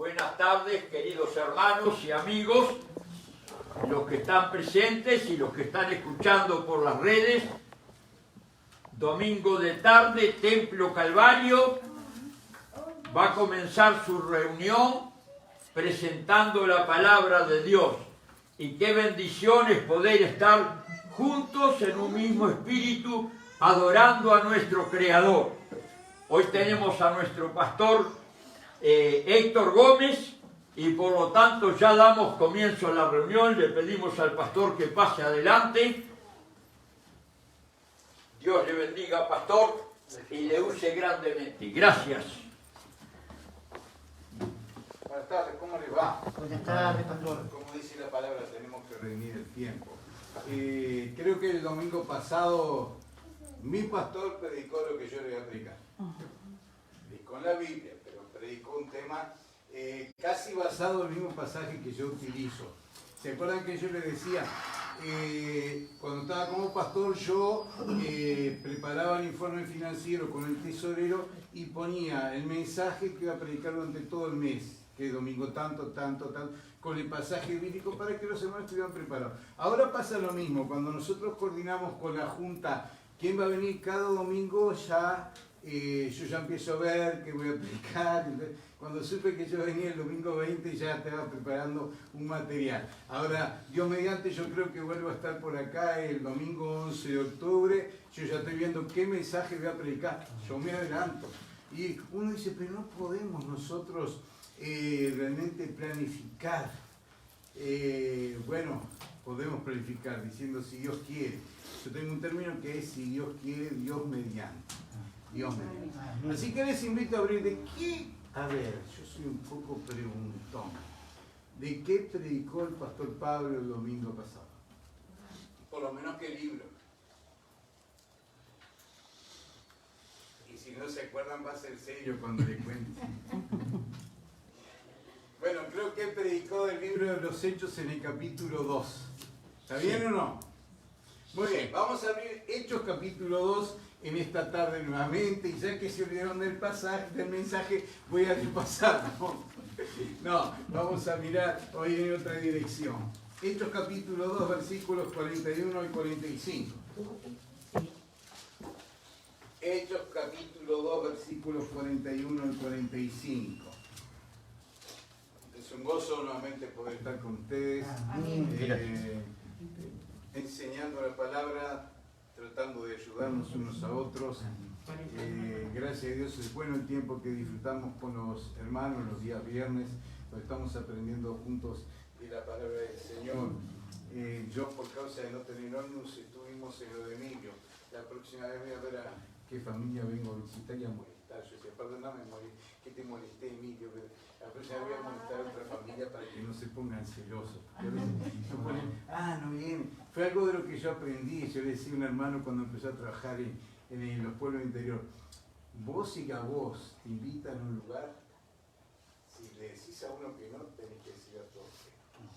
Buenas tardes, queridos hermanos y amigos, los que están presentes y los que están escuchando por las redes. Domingo de tarde, Templo Calvario va a comenzar su reunión presentando la palabra de Dios. Y qué bendición es poder estar juntos en un mismo espíritu, adorando a nuestro Creador. Hoy tenemos a nuestro pastor Héctor Gómez, y por lo tanto ya damos comienzo a la reunión. Le pedimos al pastor que pase adelante. Dios le bendiga, pastor, y le use grandemente. Gracias. Buenas tardes, ¿cómo les va? Buenas tardes, pastor. Como dice la palabra, tenemos que reunir el tiempo. Creo que el domingo pasado mi pastor predicó lo que yo le voy a predicar. Predicó en la Biblia, pero predicó un tema casi basado en el mismo pasaje que yo utilizo. ¿Se acuerdan que yo les decía? Cuando estaba como pastor yo preparaba el informe financiero con el tesorero y ponía el mensaje que iba a predicar durante todo el mes, que domingo tanto, con el pasaje bíblico para que los hermanos estuvieran preparados. Ahora pasa lo mismo, cuando nosotros coordinamos con la Junta quién va a venir cada domingo, ya yo ya empiezo a ver qué voy a predicar. Cuando supe que yo venía el domingo 20 ya estaba preparando un material. Ahora, Dios mediante, yo creo que vuelvo a estar por acá el domingo 11 de octubre. Yo ya estoy viendo qué mensaje voy a predicar. Yo me adelanto. Y uno dice, pero no podemos nosotros realmente planificar. Bueno, podemos planificar diciendo si Dios quiere. Yo tengo un término que es si Dios quiere, Dios mediante. Dios mediante. Así que les invito a abrir de qué. A ver, yo soy un poco preguntón. ¿De qué predicó el pastor Pablo el domingo pasado? Por lo menos qué libro. Y si no se acuerdan va a ser serio cuando le cuente. Bueno, creo que él predicó del libro de los Hechos en el capítulo 2. ¿Está bien o no? Muy bien, vamos a abrir Hechos capítulo 2 en esta tarde nuevamente, y ya que se olvidaron del pasaje, del mensaje, voy a repasarlo. No, vamos a mirar hoy en otra dirección. Hechos capítulo 2, versículos 41 y 45. Hechos capítulo 2, versículos 41 y 45. Es un gozo nuevamente poder estar con ustedes, enseñando la palabra, tratando de ayudarnos unos a otros. Gracias a Dios es bueno el tiempo que disfrutamos con los hermanos los días viernes, donde estamos aprendiendo juntos de la palabra del Señor. Yo, por causa de no tener ómnibus, estuvimos en lo de Emilio. La próxima vez voy a ver a qué familia vengo a visitar y a molestar. Yo decía, perdóname que te molesté, Emilio, pero la próxima vez voy a molestar a otra familia para que no se pongan celosos. No viene. Fue algo de lo que yo aprendí. Yo le decía a un hermano cuando empezó a trabajar en los pueblos interior, vos y a vos te invitan a un lugar, si le decís a uno que no, tenés que decir a todos que no.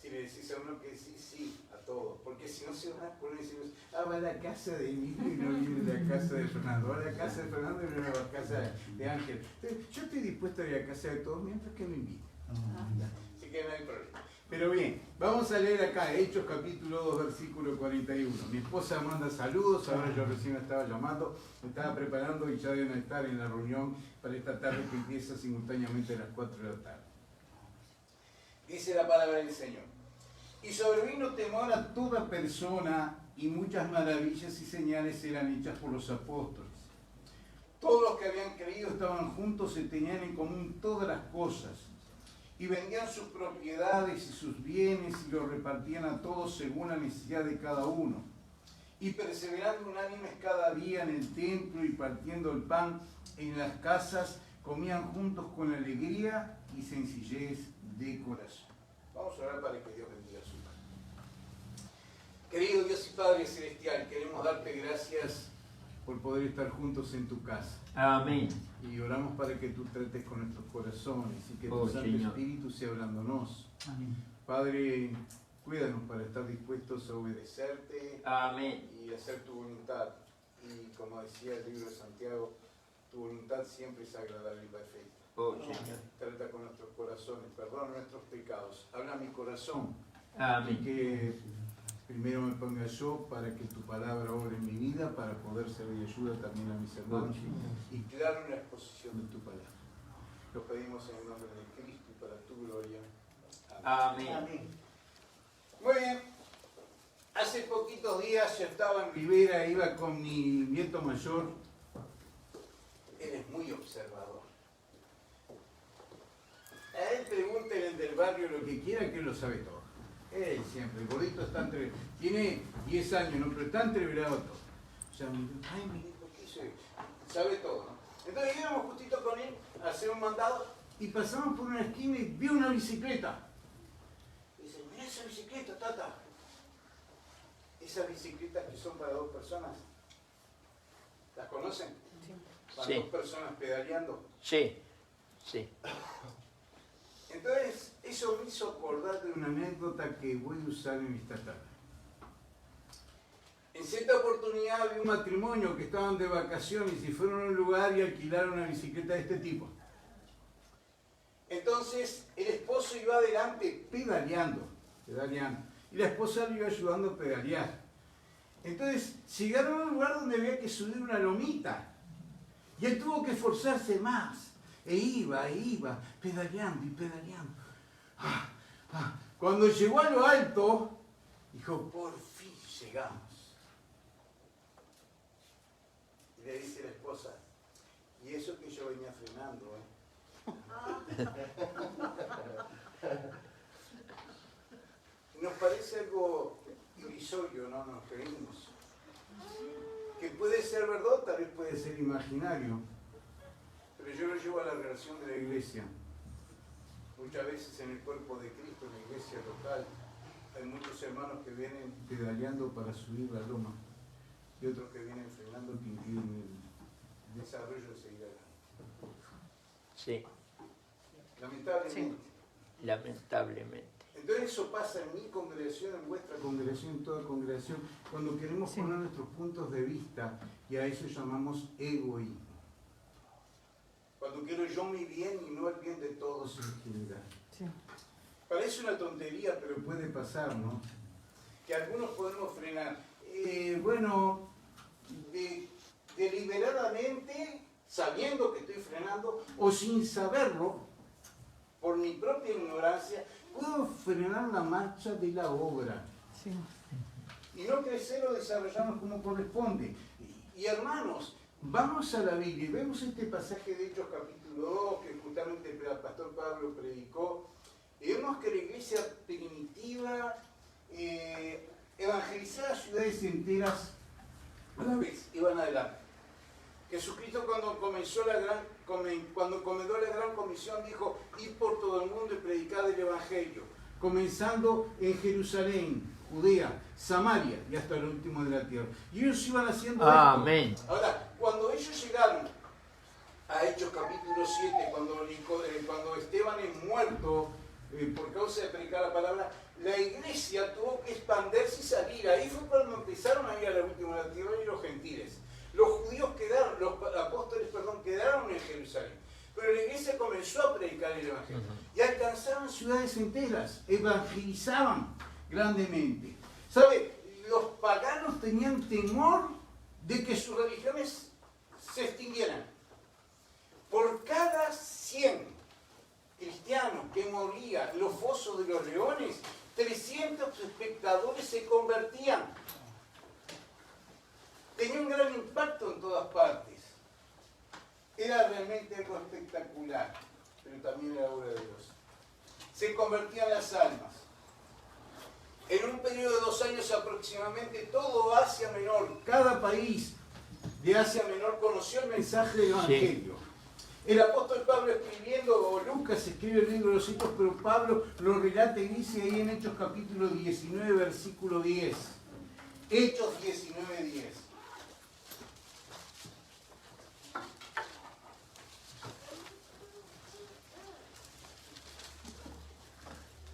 Si le decís a uno que sí, sí, a todos. Porque si no se van a poner y decimos, va a la casa de Emilio y no viene a la casa de Fernando, va a la casa de Fernando y no viene a la casa de Ángel. Entonces, yo estoy dispuesto a ir a la casa de todos mientras que me inviten. Así que no hay problema. Pero bien, vamos a leer acá Hechos capítulo 2, versículo 41. Mi esposa manda saludos, ahora yo recién la estaba llamando, me estaba preparando y ya deben estar en la reunión para esta tarde que empieza simultáneamente a las 4 de la tarde. Dice la palabra del Señor. Y sobrevino temor a toda persona y muchas maravillas y señales eran hechas por los apóstoles. Todos los que habían creído estaban juntos y tenían en común todas las cosas. Y vendían sus propiedades y sus bienes y los repartían a todos según la necesidad de cada uno. Y perseverando unánimes cada día en el templo y partiendo el pan en las casas, comían juntos con alegría y sencillez de corazón. Vamos a orar para que Dios bendiga su palabra. Querido Dios y Padre Celestial, queremos darte gracias por poder estar juntos en tu casa. Amén. Y oramos para que tú trates con nuestros corazones y que tu Santo Señor Espíritu sea hablándonos. Amén. Padre, cuídanos para estar dispuestos a obedecerte. Amén. Y hacer tu voluntad. Y como decía el libro de Santiago, tu voluntad siempre es agradable y perfecta. Señor. Trata con nuestros corazones, perdona nuestros pecados. Habla mi corazón. Amén. Y que primero me ponga yo para que tu palabra obre en mi vida, para poder ser de ayuda también a mis hermanos y claro en la exposición de tu palabra. Lo pedimos en el nombre de Cristo y para tu gloria. Amén. Amén. Muy bien. Hace poquitos días yo estaba en Rivera, iba con mi nieto mayor. Él es muy observador. A él pregúntenle del barrio lo que quiera, que él lo sabe todo. Él siempre, el gordito está tiene 10 años, ¿no? Pero está entreverado todo. O sea, ay, mi hijo, ¿qué sé? Sabe todo, ¿no? Entonces íbamos justito con él a hacer un mandado y pasamos por una esquina y vi una bicicleta. Y dice, mira esa bicicleta, tata. Esas bicicletas que son para 2 personas, ¿las conocen? Sí. Para Sí. 2 personas pedaleando. Sí, sí. Entonces, eso me hizo acordar de una anécdota que voy a usar en esta tarde. En cierta oportunidad había un matrimonio que estaban de vacaciones y fueron a un lugar y alquilaron una bicicleta de este tipo. Entonces, el esposo iba adelante pedaleando, y la esposa le iba ayudando a pedalear. Entonces, llegaron a un lugar donde había que subir una lomita. Y él tuvo que esforzarse más. E iba, pedaleando y pedaleando. Cuando llegó a lo alto, dijo, por fin llegamos. Y le dice la esposa, y eso que yo venía frenando, Nos parece algo irrisorio, ¿no? Nos reímos. Que puede ser verdad, tal vez puede ser imaginario. Pero yo lo llevo a la relación de la iglesia. Muchas veces en el cuerpo de Cristo, en la iglesia local, hay muchos hermanos que vienen pedaleando para subir la loma y otros que vienen frenando que impiden el desarrollo de seguir adelante. Sí, Lamentablemente. Sí. lamentablemente. Entonces eso pasa en mi congregación, en vuestra congregación, en toda congregación, cuando queremos Sí. poner nuestros puntos de vista, y a eso llamamos egoísmo. Cuando quiero yo mi bien y no el bien de todos en general. Sí. Parece una tontería, pero puede pasar, ¿no? Que algunos podemos frenar. Deliberadamente, sabiendo que estoy frenando, o sin saberlo, por mi propia ignorancia, puedo frenar la marcha de la obra. Sí. Y no crecer o desarrollarnos como corresponde. Y hermanos, vamos a la Biblia y vemos este pasaje de Hechos capítulo 2, que justamente el pastor Pablo predicó, y vemos que la iglesia primitiva evangelizaba ciudades enteras a la vez, iban adelante. Jesucristo cuando comenzó cuando comenzó la gran comisión dijo, ir por todo el mundo y predicar el evangelio, comenzando en Jerusalén, Judea, Samaria y hasta el último de la tierra. Y ellos iban haciendo Amén. esto. Ahora, cuando ellos llegaron a Hechos capítulo 7, cuando Esteban es muerto por causa de predicar la palabra, la iglesia tuvo que expandirse y salir. Ahí fue cuando empezaron a ir a la última de la tierra y los gentiles. Los judíos quedaron, los apóstoles, quedaron en Jerusalén. Pero la iglesia comenzó a predicar el evangelio. Y alcanzaron ciudades enteras, evangelizaban grandemente. ¿Sabe? Los paganos tenían temor de que sus religiones se extinguieran. Por cada 100 cristianos que morían en los fosos de los leones, 300 espectadores se convertían. Tenía un gran impacto en todas partes. Era realmente algo espectacular, pero también era obra de Dios. Se convertían las almas. En un periodo de 2 años aproximadamente, todo Asia Menor, cada país de Asia Menor conoció el mensaje del Evangelio. El apóstol Pablo escribiendo, o Lucas escribe el libro de los Hechos, pero Pablo lo relata y dice ahí en Hechos capítulo 19, versículo 10. Hechos 19, 10.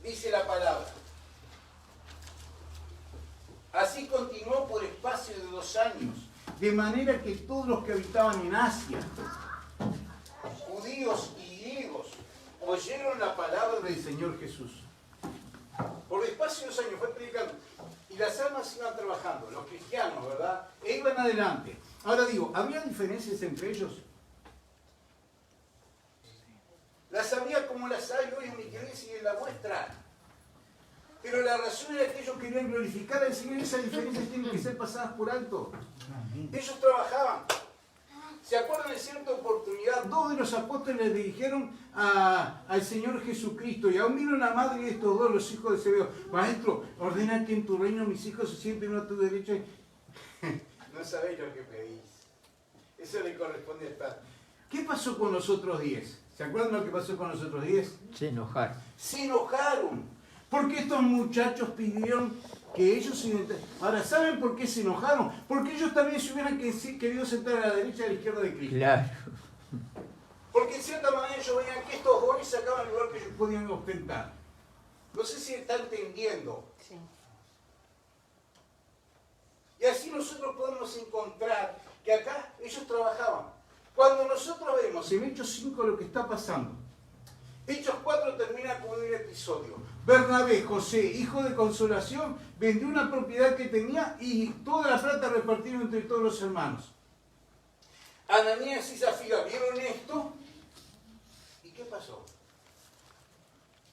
Dice la palabra. Así continuó por espacio de 2 años, de manera que todos los que habitaban en Asia, judíos y griegos, oyeron la palabra del Señor Jesús. Por espacio de 2 años fue predicando. Y las almas iban trabajando, los cristianos, ¿verdad? E iban adelante. Ahora digo, ¿había diferencias entre ellos? Las había como las hay hoy en mi iglesia y en la vuestra. Pero la razón era que ellos querían glorificar al Señor y esas diferencias tienen que ser pasadas por alto. Ellos trabajaban. ¿Se acuerdan de cierta oportunidad? 2 de los apóstoles le dijeron al Señor Jesucristo, y aún vino la madre de estos 2, los hijos de Zebedeo: Maestro, ordena que en tu reino mis hijos se sienten a tu derecha. No sabéis lo que pedís. Eso le corresponde al Padre. ¿Qué pasó con los otros 10? ¿Se acuerdan lo que pasó con los otros 10? Se enojaron. Se enojaron. Porque estos muchachos pidieron que ellos se... Ahora, ¿saben por qué se enojaron? Porque ellos también se hubieran querido sentar a la derecha y a la izquierda de Cristo. Claro. Porque en cierta manera ellos veían que estos jóvenes sacaban el lugar que ellos podían ostentar. No sé si están entendiendo. Sí. Y así nosotros podemos encontrar que acá ellos trabajaban. Cuando nosotros vemos en Hechos 5 lo que está pasando, Hechos 4 termina con un episodio. Bernabé, José, hijo de consolación, vendió una propiedad que tenía y toda la plata repartieron entre todos los hermanos. Ananías y Zafira vieron esto. ¿Y qué pasó?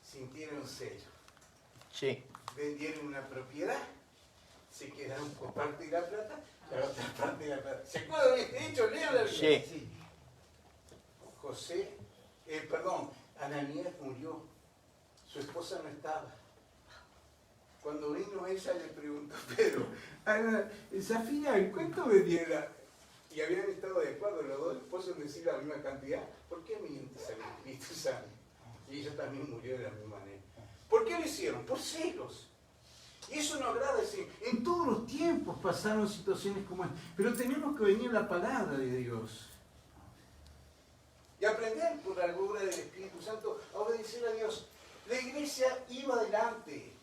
Sintieron celo. Sí. Vendieron una propiedad, se quedaron con parte de la plata, la otra parte de la plata. ¿Se acuerdan de este hecho? Lean la Biblia. Sí. Ananías murió. Su esposa no estaba. Cuando vino ella le preguntó: Pedro, Zafira, ¿en cuánto vendiera? Y habían estado de acuerdo los 2 esposos en decir la misma cantidad. ¿Por qué mientes al Espíritu Santo? Y ella también murió de la misma manera. ¿Por qué lo hicieron? Por celos. Y eso no agrada. En todos los tiempos pasaron situaciones como esta. Pero tenemos que venir a la palabra de Dios. Y aprender por la obra del Espíritu Santo a obedecer a Dios. La iglesia iba adelante.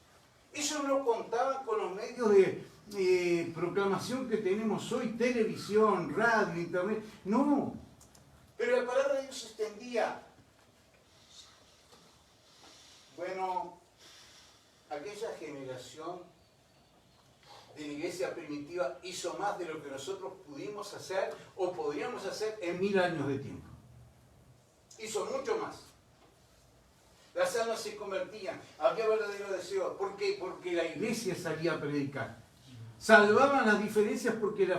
Ellos no contaban con los medios de proclamación que tenemos hoy, televisión, radio, internet. No. Pero la palabra de Dios se extendía. Bueno, aquella generación de la iglesia primitiva hizo más de lo que nosotros pudimos hacer o podríamos hacer en 1000 años de tiempo. Hizo mucho más. Las almas se convertían. Había verdadero deseo. ¿Por qué? Porque la iglesia salía a predicar. Salvaban las diferencias porque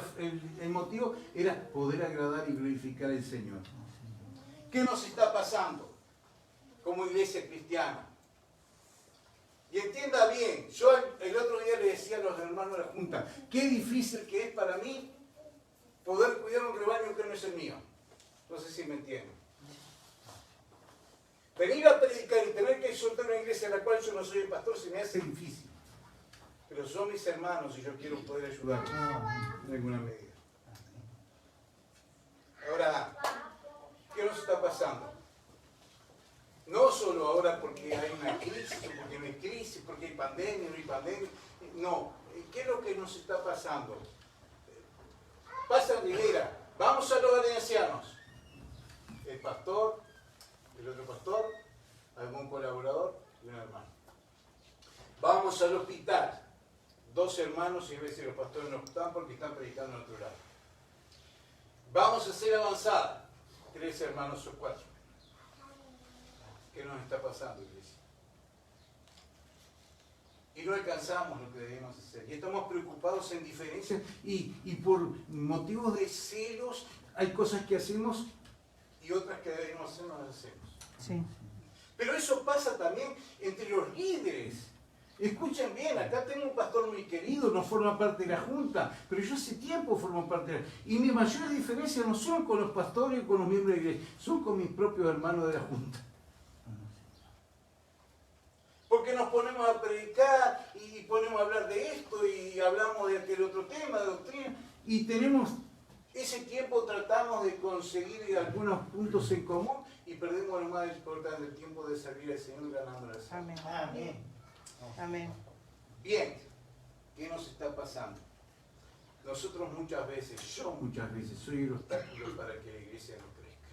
el motivo era poder agradar y glorificar al Señor. ¿Qué nos está pasando como iglesia cristiana? Y entienda bien, yo el otro día le decía a los hermanos de la Junta, qué difícil que es para mí poder cuidar un rebaño que no es el mío. No sé si me entienden. Venir a predicar y tener que soltar una iglesia en la cual yo no soy el pastor se me hace difícil. Pero son mis hermanos y yo quiero poder ayudarlos en alguna medida. Ahora, ¿qué nos está pasando? No solo ahora porque hay una crisis, o porque no hay crisis, porque hay pandemia, no hay pandemia. No, ¿qué es lo que nos está pasando? Pasa Rivera, vamos a los valencianos. El pastor, el otro pastor, algún colaborador y un hermano. Vamos al hospital, 2 hermanos y a veces los pastores no están porque están predicando en otro lado. Vamos a hacer avanzada, 3 hermanos o 4. ¿Qué nos está pasando, iglesia? Y no alcanzamos lo que debemos hacer. Y estamos preocupados en diferencias y por motivos de celos hay cosas que hacemos y otras que debemos hacer no las hacemos. Sí. Pero eso pasa también entre los líderes. Escuchen bien, acá tengo un pastor muy querido, no forma parte de la Junta, pero yo hace tiempo formo parte de la... Y mis mayores diferencias no son con los pastores y con los miembros de la iglesia, son con mis propios hermanos de la Junta. Porque nos ponemos a predicar y ponemos a hablar de esto y hablamos de aquel otro tema, de doctrina, y tenemos ese tiempo, tratamos de conseguir algunos puntos en común y perdemos lo más importante, el tiempo de servir al Señor ganando la salud. Amén. Amén. Amén. Bien, ¿qué nos está pasando? Nosotros muchas veces, yo muchas veces, soy el obstáculo para que la iglesia no crezca.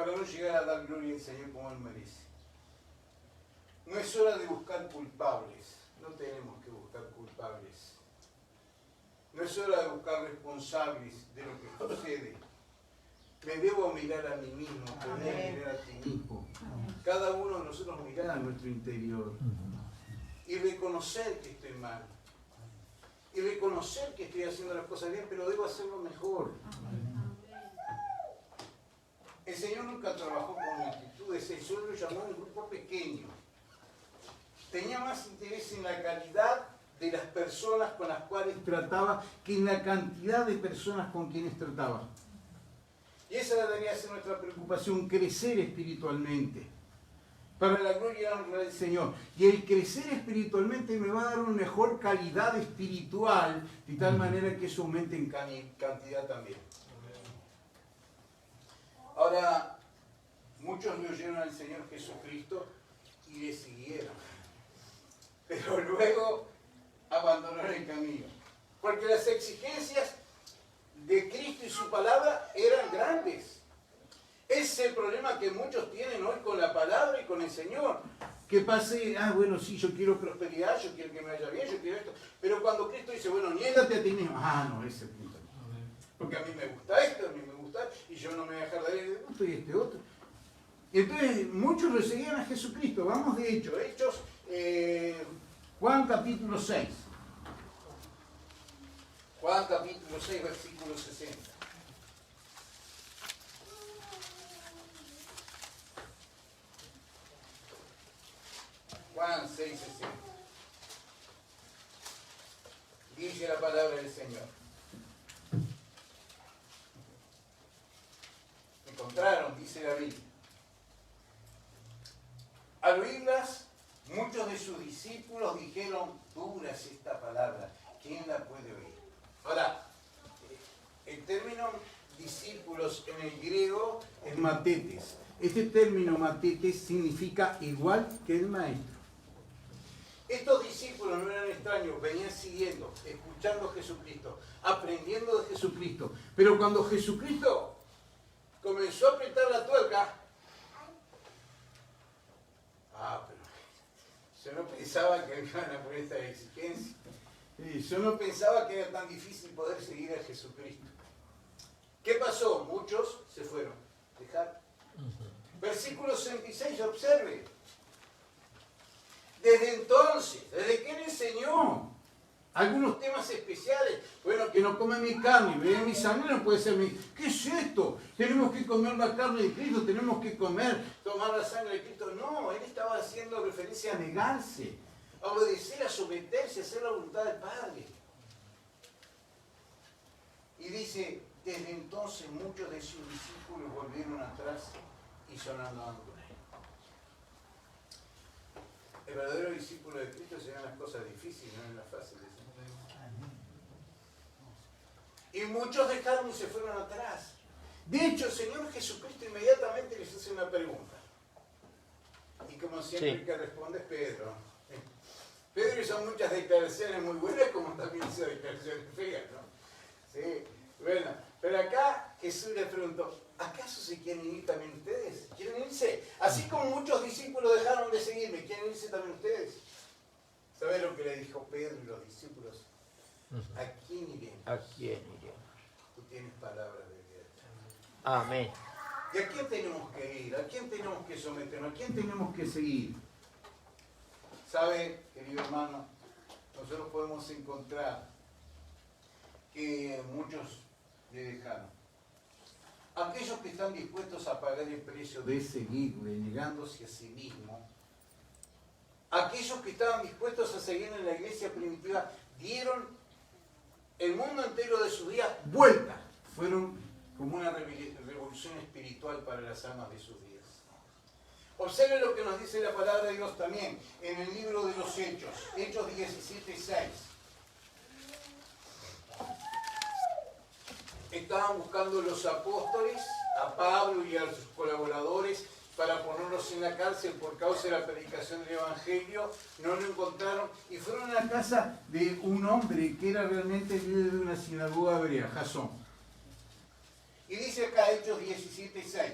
para no llegar a dar gloria al Señor como Él merece. No es hora de buscar culpables, no tenemos que buscar culpables. No es hora de buscar responsables de lo que sucede. Me debo mirar a mí mismo, te debes mirar a ti mismo. Cada uno de nosotros mirar a nuestro interior y reconocer que estoy mal. Y reconocer que estoy haciendo las cosas bien, pero debo hacerlo mejor. El Señor nunca trabajó con multitudes, el Señor lo llamó un grupo pequeño. Tenía más interés en la calidad de las personas con las cuales trataba que en la cantidad de personas con quienes trataba. Y esa debería ser nuestra preocupación, crecer espiritualmente, para la gloria y la honra del Señor. Y el crecer espiritualmente me va a dar una mejor calidad espiritual, de tal manera que eso aumente en cantidad también. Ahora, muchos le oyeron al Señor Jesucristo y le siguieron, pero luego abandonaron el camino, porque las exigencias de Cristo y su palabra eran grandes. Ese es el problema que muchos tienen hoy con la palabra y con el Señor. Que pase, bueno, sí, yo quiero prosperidad, yo quiero que me vaya bien, yo quiero esto. Pero cuando Cristo dice, bueno, niégate a ti mismo. No, ese punto. Porque a mí me gusta esto, a mí me gusta, y yo no me voy a dejar de ir de gusto y este otro. Y entonces, muchos lo seguían a Jesucristo. Vamos de hecho, Hechos, Juan capítulo 6. Juan capítulo 6, versículo 60. Juan 6, 60. Dice la palabra del Señor. Encontraron, dice la Biblia. Al oírlas, muchos de sus discípulos dijeron, dura es esta palabra, ¿quién la puede oír? Ahora, el término discípulos en el griego es matetes. Este término matetes significa igual que el maestro. Estos discípulos no eran extraños, venían siguiendo, escuchando a Jesucristo, aprendiendo de Jesucristo. Pero cuando Jesucristo comenzó a apretar la tuerca, pero yo no pensaba que iban a poner esta exigencia. Yo no pensaba que era tan difícil poder seguir a Jesucristo. ¿Qué pasó? Muchos se fueron. Dejar. Versículo 66, observe. Desde entonces, desde que Él enseñó algunos temas especiales, bueno, que no come mi carne, bebe mi sangre, no puede ser mi... ¿Qué es esto? Tenemos que comer la carne de Cristo, tenemos que tomar la sangre de Cristo. No, Él estaba haciendo referencia a negarse, a obedecer, a someterse, a hacer la voluntad del Padre. Y dice, desde entonces muchos de sus discípulos volvieron atrás y sonando ángulos. El verdadero discípulo de Cristo se dan las cosas difíciles, no en las fáciles. Y muchos dejaron y se fueron atrás. De hecho, el Señor Jesucristo inmediatamente les hace una pregunta. Y como siempre el que responde es Pedro. Pedro hizo muchas declaraciones muy buenas, como también hizo declaraciones feas, ¿no? Sí, bueno, pero acá Jesús le preguntó, ¿acaso se quieren ir también ustedes? ¿Quieren irse? Así como muchos discípulos dejaron de seguirme, ¿quieren irse también ustedes? ¿Saben lo que le dijo Pedro y los discípulos? ¿A quién iremos? ¿A quién iremos? Tú tienes palabras de vida. Amén. ¿Y a quién tenemos que ir? ¿A quién tenemos que someternos? ¿A quién tenemos que seguir? ¿Sabe, querido hermano? Nosotros podemos encontrar que muchos le dejaron. Aquellos que están dispuestos a pagar el precio de seguirle, negándose a sí mismo, aquellos que estaban dispuestos a seguir en la iglesia primitiva, dieron el mundo entero de sus días vuelta. Fueron como una revolución espiritual para las almas de sus días. Observe lo que nos dice la palabra de Dios también en el libro de los Hechos, Hechos 17:6. Estaban buscando los apóstoles, a Pablo y a sus colaboradores, para ponerlos en la cárcel por causa de la predicación del Evangelio. No lo encontraron y fueron a la casa de un hombre que era realmente el líder de una sinagoga hebrea, Jasón. Y dice acá Hechos 17:6.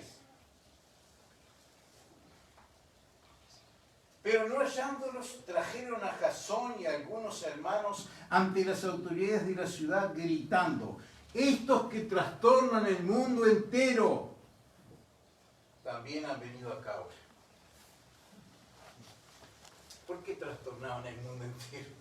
Pero no hallándolos, trajeron a Jasón y a algunos hermanos ante las autoridades de la ciudad, gritando: estos que trastornan el mundo entero también han venido acá ahora. ¿Por qué trastornaban el mundo entero?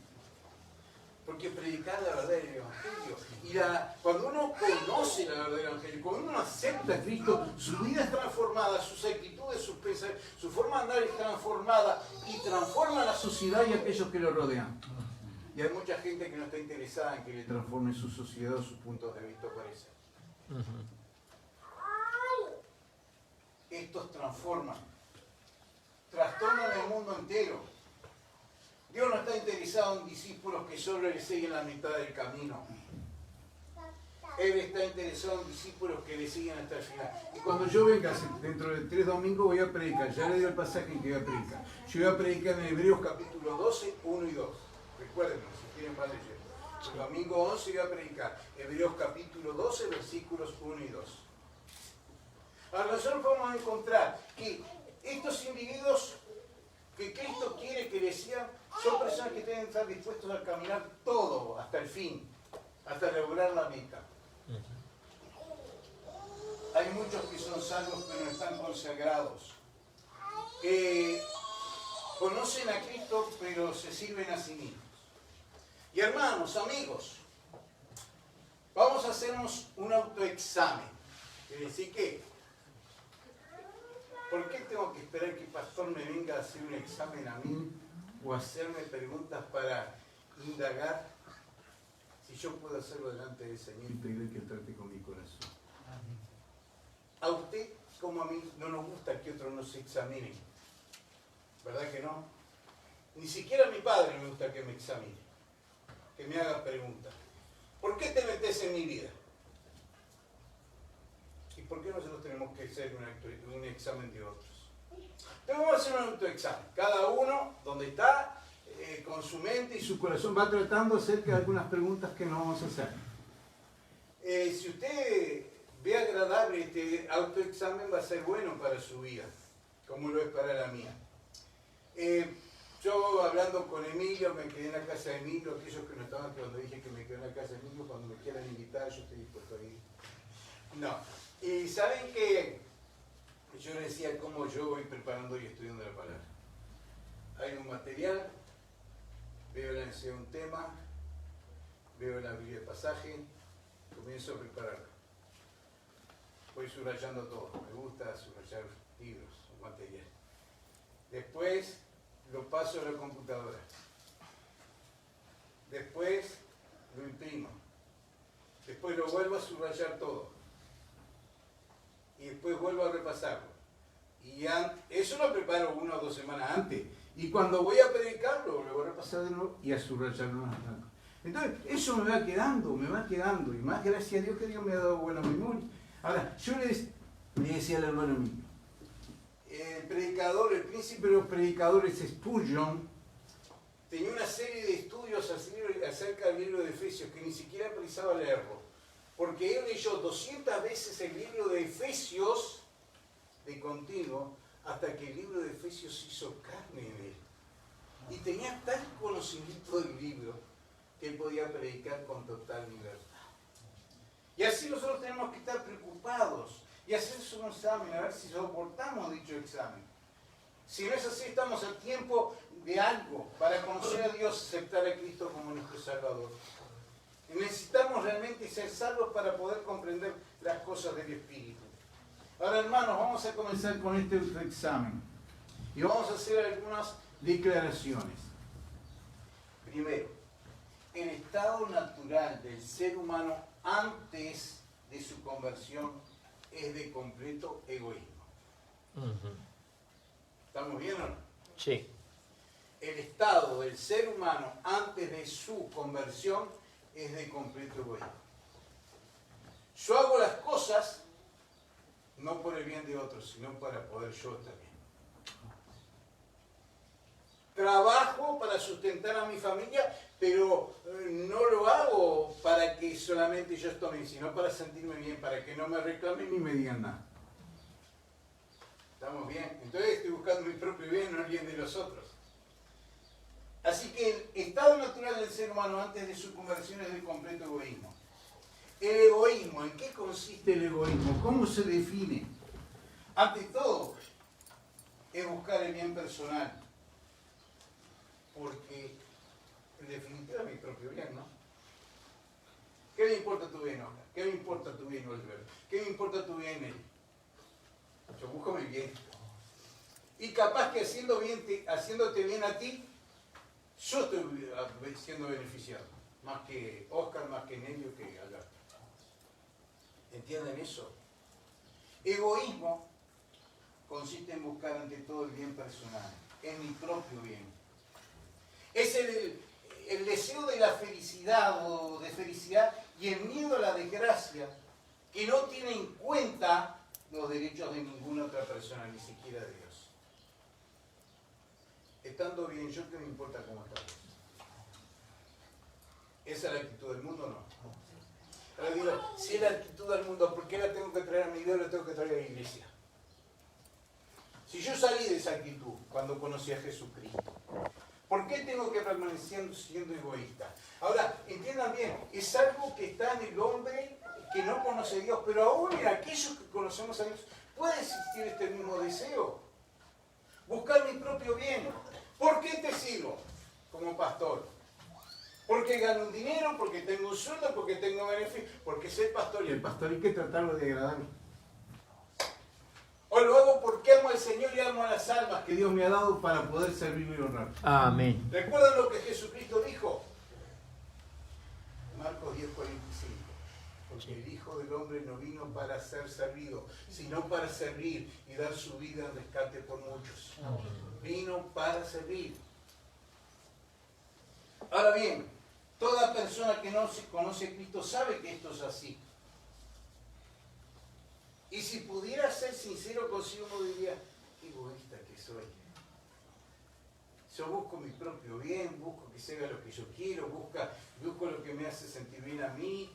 Porque predicar la verdad del Evangelio. Y cuando uno conoce la verdad del Evangelio, cuando uno acepta a Cristo, su vida es transformada, sus actitudes, sus pensamientos, su forma de andar es transformada y transforma la sociedad y a aquellos que lo rodean. Y hay mucha gente que no está interesada en que le transforme su sociedad o sus puntos de vista, parece. Estos transforman, trastornan el mundo entero. Dios no está interesado en discípulos que solo le siguen la mitad del camino. Él está interesado en discípulos que le siguen hasta el final. Y cuando yo venga, dentro de 3 domingos voy a predicar. Ya le dio el pasaje en que voy a predicar. Yo voy a predicar en Hebreos capítulo 12, 1 y 2. Recuérdenlo, si quieren para leer. El domingo 11 voy a predicar Hebreos capítulo 12, versículos 1 y 2. Ahora nosotros podemos encontrar que estos individuos que Cristo quiere que le sigan son personas que deben estar dispuestos a caminar todo hasta el fin, hasta lograr la meta. Hay muchos que son salvos pero no están consagrados, que conocen a Cristo pero se sirven a sí mismos. Y hermanos, amigos, vamos a hacernos un autoexamen. Es decir, ¿qué? ¿Por qué tengo que esperar que el pastor me venga a hacer un examen a mí o hacerme preguntas para indagar si yo puedo hacerlo delante del Señor y pedirle que trate con mi corazón? A usted, como a mí, no nos gusta que otros nos examinen. ¿Verdad que no? Ni siquiera a mi padre me gusta que me examine, que me haga preguntas. ¿Por qué te metes en mi vida? ¿Y por qué nosotros tenemos que hacer un examen de otros? Entonces vamos a hacer un autoexamen. Cada uno, donde está, con su mente y su corazón, va tratando acerca de algunas preguntas que nos vamos a hacer. Si usted ve agradable este autoexamen, va a ser bueno para su vida, como lo es para la mía. Yo hablando con Emilio, me quedé en la casa de Emilio, aquellos que no estaban, cuando dije que me quedé en la casa de Emilio, cuando me quieran invitar, yo estoy dispuesto a ir. No. Y saben que yo les decía cómo yo voy preparando y estudiando la palabra. Hay un material, veo la necesidad de un tema, veo la Biblia de pasaje, comienzo a prepararlo. Voy subrayando todo, me gusta subrayar libros o material. Después lo paso a la computadora. Después lo imprimo. Después lo vuelvo a subrayar todo. Y después vuelvo a repasarlo. Y eso lo preparo 1 o 2 semanas antes. Y cuando voy a predicarlo, lo voy a repasar de nuevo y a subrayarlo más tarde. Entonces, eso me va quedando. Y más gracias a Dios que Dios me ha dado buena memoria. Ahora, yo le decía al hermano mío, el predicador, el príncipe de los predicadores, Spurgeon, tenía una serie de estudios acerca del libro de Efesios que ni siquiera precisaba leerlo. Porque él leyó 200 veces el libro de Efesios de continuo hasta que el libro de Efesios se hizo carne en él. Y tenía tal conocimiento del libro que él podía predicar con total libertad. Y así nosotros tenemos que estar preocupados y hacer un examen, a ver si soportamos dicho examen. Si no es así, estamos a tiempo de algo para conocer a Dios, aceptar a Cristo como nuestro Salvador. Necesitamos realmente ser salvos para poder comprender las cosas del Espíritu. Ahora, hermanos, vamos a comenzar con este examen. Y vamos a hacer algunas declaraciones. Primero, el estado natural del ser humano antes de su conversión es de completo egoísmo. ¿Estamos bien o no? Sí. El estado del ser humano antes de su conversión es de completo egoísmo. Yo hago las cosas no por el bien de otros, sino para poder yo estar bien. Trabajo para sustentar a mi familia, pero no lo hago para que solamente yo esté bien, sino para sentirme bien, para que no me reclamen ni me digan nada. ¿Estamos bien? Entonces estoy buscando mi propio bien, no el bien de los otros. ser humano antes de su conversión es de completo egoísmo. El egoísmo, ¿en qué consiste el egoísmo? ¿Cómo se define? Ante todo, es buscar el bien personal. Porque, en definitiva, es mi propio bien, ¿no? ¿Qué me importa tu bien, Oscar? ¿Qué me importa tu bien, Oliver? ¿Qué me importa tu bien, Mary? Yo busco mi bien. Y capaz que haciéndote bien a ti, yo estoy siendo beneficiado. Más que Oscar, más que Nelio, que Alberto. ¿Entienden eso? Egoísmo consiste en buscar ante todo el bien personal, en mi propio bien. Es el deseo de la felicidad o de felicidad y el miedo a la desgracia que no tiene en cuenta los derechos de ninguna otra persona, ni siquiera de Dios. Estando bien yo, ¿qué me importa cómo está Dios? ¿Esa es la actitud del mundo o no? Ahora digo, si es la actitud del mundo, ¿por qué la tengo que traer a mi Dios, la tengo que traer a la iglesia? Si yo salí de esa actitud cuando conocí a Jesucristo, ¿por qué tengo que permanecer siendo egoísta? Ahora, entiendan bien, es algo que está en el hombre que no conoce a Dios, pero aún en aquellos que conocemos a Dios, puede existir este mismo deseo. Buscar mi propio bien. ¿Por qué te sirvo como pastor? Porque gano un dinero, porque tengo un sueldo, porque tengo beneficio, porque soy pastor y el pastor hay que tratarlo de agradar. O lo hago porque amo al Señor y amo a las almas que Dios me ha dado para poder servirlo y honrar. Amén. ¿Recuerdan lo que Jesucristo dijo? Marcos 10:45. Porque el Hijo del Hombre no vino para ser servido, sino para servir y dar su vida en rescate por muchos. Vino para servir. Ahora bien, toda persona que no se conoce a Cristo sabe que esto es así. Y si pudiera ser sincero consigo, uno diría, qué egoísta que soy. Yo busco mi propio bien, busco que se haga lo que yo quiero, busco lo que me hace sentir bien a mí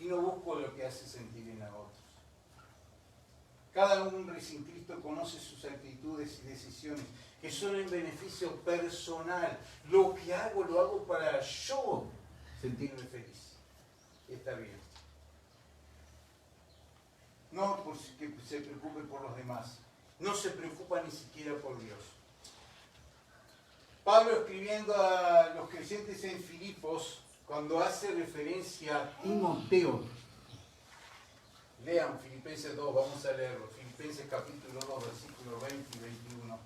y no busco lo que hace sentir bien a otros. Cada hombre sin Cristo conoce sus actitudes y decisiones que son en beneficio personal. Lo que hago, lo hago para yo sentirme feliz. Está bien. No porque se preocupe por los demás. No se preocupa ni siquiera por Dios. Pablo, escribiendo a los creyentes en Filipos, cuando hace referencia a Timoteo, lean Filipenses 2, vamos a leerlo. Filipenses capítulo 2, versículos 20 y 21.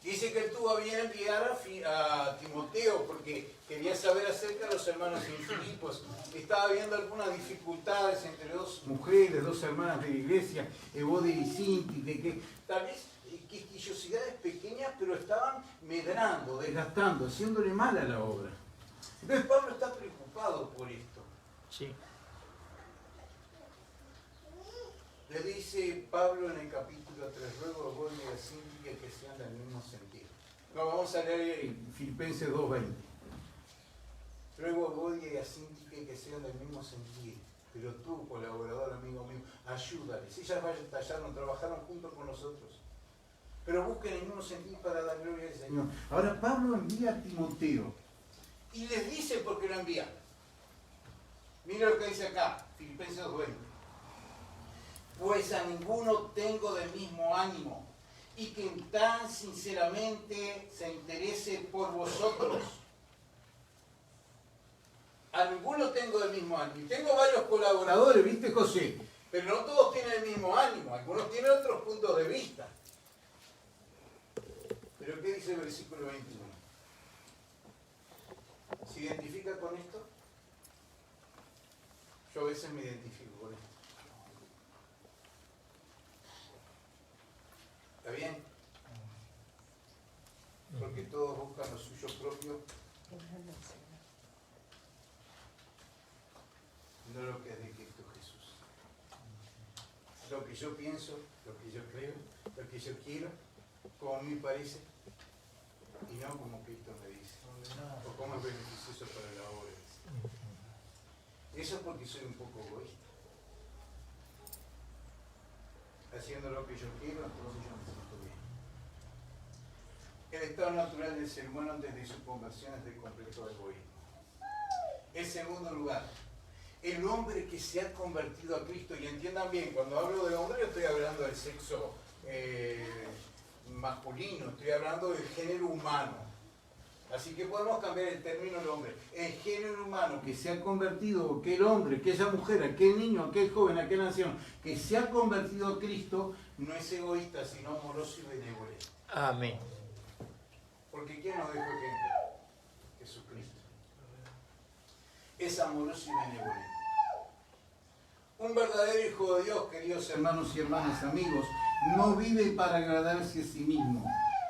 Dice que él tuvo a bien enviar a Timoteo porque quería saber acerca de los hermanos en Filipos. Estaba habiendo algunas dificultades entre dos mujeres, dos hermanas de la iglesia, Evodia y Sinti, que tal vez quisquillosidades pequeñas, pero estaban medrando, desgastando, haciéndole mal a la obra. Entonces Pablo está preocupado por esto. Sí. Le dice Pablo en el capítulo 3, ruego a Evodia y a Sinti que sean del mismo sentido. No, vamos a leer Filipenses 2:20. Ruego a Evodia y a Sinti que sean del mismo sentido. Pero tú, colaborador, amigo mío, ayúdales. Ellas trabajaron juntos con nosotros. Pero busquen el mismo sentido para dar gloria al Señor. Ahora Pablo envía a Timoteo y les dice por qué lo envía. Mira lo que dice acá, Filipenses 2:20. Pues a ninguno tengo del mismo ánimo, y que tan sinceramente se interese por vosotros. A ninguno tengo del mismo ánimo. Y tengo varios colaboradores, ¿viste, José? Pero no todos tienen el mismo ánimo, algunos tienen otros puntos de vista. ¿Pero qué dice el versículo 21? ¿Se identifica con esto? Yo a veces me identifico con esto. ¿Está bien? Porque todos buscan lo suyo propio, no lo que es de Cristo Jesús. Lo que yo pienso, lo que yo creo, lo que yo quiero, como a mí parece, y no como Cristo me dice, o como es beneficioso para la obra. Eso es porque soy un poco egoísta. Haciendo lo que yo quiero, entonces yo me siento bien. El estado natural del ser humano antes de su conversión es de completo egoísmo. En segundo lugar, el hombre que se ha convertido a Cristo, y entiendan bien, cuando hablo de hombre estoy hablando del sexo masculino, estoy hablando del género humano. Así que podemos cambiar el término del hombre. El género humano que se ha convertido, aquel hombre, aquella mujer, aquel niño, aquel joven, aquel anciano, que se ha convertido a Cristo, no es egoísta, sino amoroso y benevolente. Amén. Porque ¿quién nos dejó ejemplo? Jesucristo. Es amoroso y benevolente. Un verdadero hijo de Dios, queridos hermanos y hermanas, amigos, no vive para agradarse a sí mismo,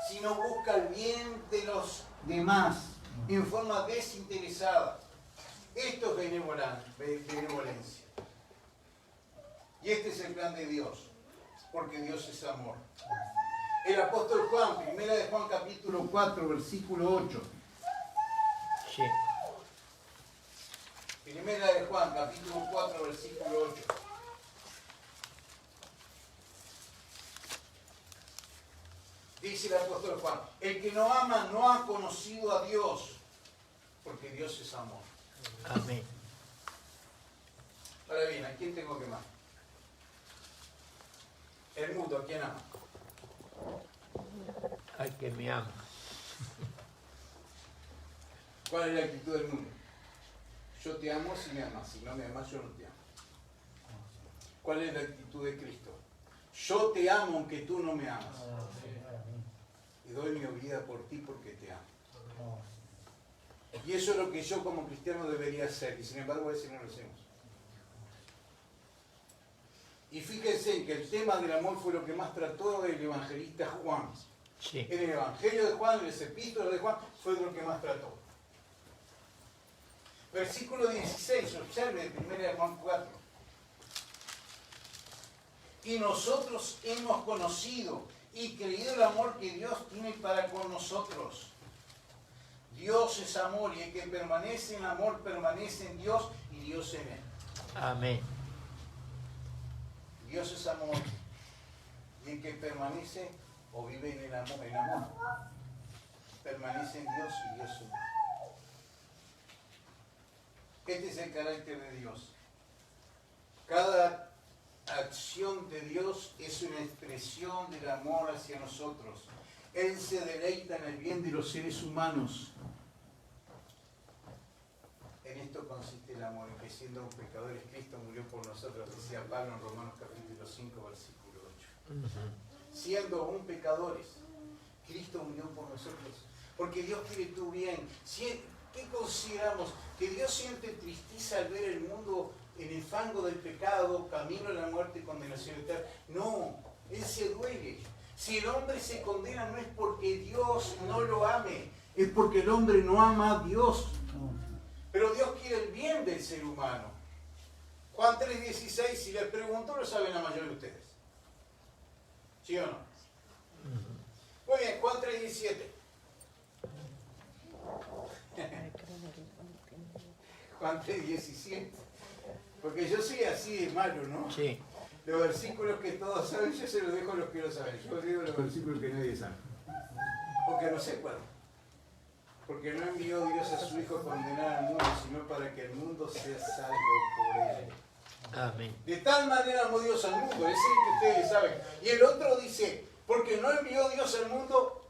sino busca el bien de los demás en forma desinteresada. Esto es benevolencia. Y este es el plan de Dios, porque Dios es amor. El apóstol Juan, primera de Juan capítulo 4, versículo 8. Sí. Primera de Juan capítulo 4, versículo 8. Dice el apóstol Juan, el que no ama no ha conocido a Dios, porque Dios es amor. Amén. Ahora bien, ¿a quién tengo que amar? El mundo, ¿a quién ama? Al que me ama. ¿Cuál es la actitud del mundo? Yo te amo si me amas, si no me amas yo no te amo. ¿Cuál es la actitud de Cristo? Yo te amo aunque tú no me amas. Y doy mi vida por ti porque te amo. Y eso es lo que yo como cristiano debería hacer, y sin embargo a veces no lo hacemos. Y fíjense en que el tema del amor fue lo que más trató el evangelista Juan. Sí. En el Evangelio de Juan, en las epístolas de Juan, fue lo que más trató. Versículo 16, observe, 1 de Juan 4. Y nosotros hemos conocido y creído el amor que Dios tiene para con nosotros. Dios es amor y el que permanece en amor permanece en Dios y Dios en él. Amén. Dios es amor y el que permanece o vive en el amor, permanece en Dios y Dios en él. Este es el carácter de Dios. Cada acción de Dios es una expresión del amor hacia nosotros. Él se deleita en el bien de los seres humanos. En esto consiste el amor, en que siendo pecadores Cristo murió por nosotros, decía Pablo en Romanos capítulo 5, versículo 8. Siendo aún pecadores, Cristo murió por nosotros, porque Dios quiere tu bien. ¿Qué consideramos? ¿Que Dios siente tristeza al ver el mundo en el fango del pecado, camino a la muerte y condenación eterna? No, Él se duele. Si el hombre se condena no es porque Dios no lo ame, es porque el hombre no ama a Dios. Pero Dios quiere el bien del ser humano. Juan 3:16, si les pregunto, lo saben la mayoría de ustedes. ¿Sí o no? Muy bien, Juan 3:17. Juan 3:17. Porque yo soy así de malo, ¿no? Sí. Los versículos que todos saben, yo se los dejo a los que lo saben. Yo digo los versículos que nadie sabe. O que no sepan. Porque no envió Dios a su Hijo a condenar al mundo, sino para que el mundo sea salvo por él. Amén. De tal manera amó Dios al mundo, ese es el que ustedes saben. Y el otro dice, porque no envió Dios al mundo